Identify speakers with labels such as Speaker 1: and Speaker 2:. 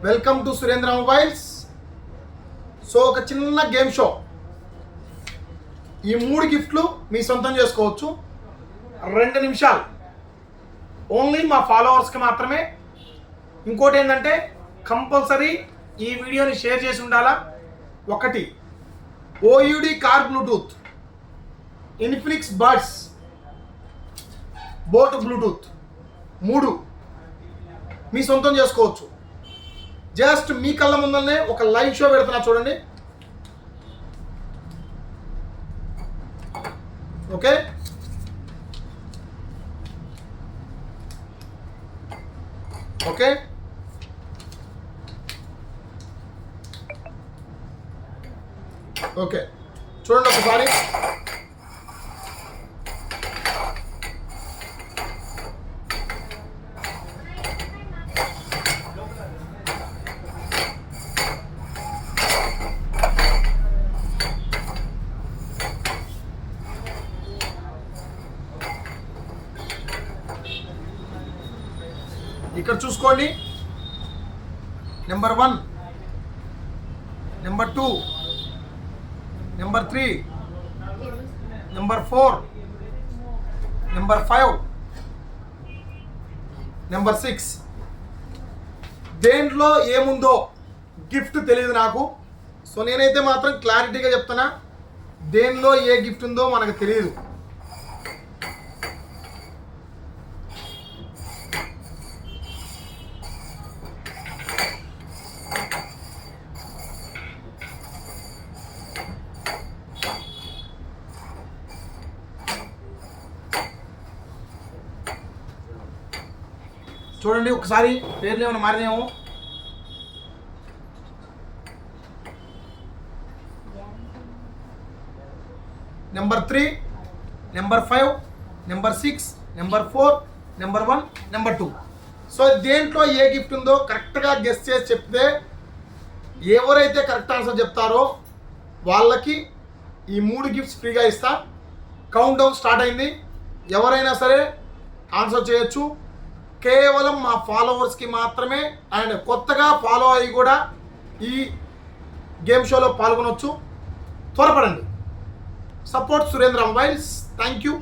Speaker 1: Welcome to Surendra mobiles. So ఒక చిన్న game show. ఈ 3 గిఫ్ట్లు మీ సొంతం చేసుకోవచ్చు. 2 నిమిషాలు ఓన్లీ మా ఫాలోవర్స్కి మాత్రమే. ఇంకోటి ఏంటంటే కంపల్సరీ ఈ వీడియోని షేర్ చేసి ఉండాలా. 1 OUD car Bluetooth, Infinix buds, boat Bluetooth 3 మీ సొంతం చేసుకోవచ్చు. జస్ట్ మీ కళ్ళ ముందరనే ఒక లైవ్ షో పెడుతున్నా చూడండి. ఓకే, ఓకే, ఓకే, చూడండి ఒకసారి. ఇక్కడ చూసుకోండి. Number 1, number 2, number 3, number 4, number 5, number 6. దేంట్లో ఏముందో గిఫ్ట్ తెలియదు నాకు. సో నేనైతే మాత్రం క్లారిటీగా చెప్తున్నా, దేనిలో ఏ గిఫ్ట్ ఉందో మనకు తెలియదు. చూడండి ఒకసారి, పేర్లు ఏమైనా మారినాయేమో. Number 3, number 5, number 6, number 4, number 1, number 2. So దేంట్లో ఏ గిఫ్ట్ ఉందో కరెక్ట్గా గెస్ చేసి చెప్తే ఎవరైతే కరెక్ట్ ఆన్సర్ చెప్తారో వాళ్ళకి ఈ 3 గిఫ్ట్స్ ఫ్రీగా ఇస్తా. కౌంట్ డౌన్ స్టార్ట్ అయింది. ఎవరైనా సరే ఆన్సర్ చేయొచ్చు. కేవలం మా ఫాలోవర్స్కి మాత్రమే. అండ్ కొత్తగా ఫాలో అయ్యి కూడా ఈ గేమ్ షోలో పాల్గొనవచ్చు. త్వరపడండి. Support Surendra mobiles. Thank you.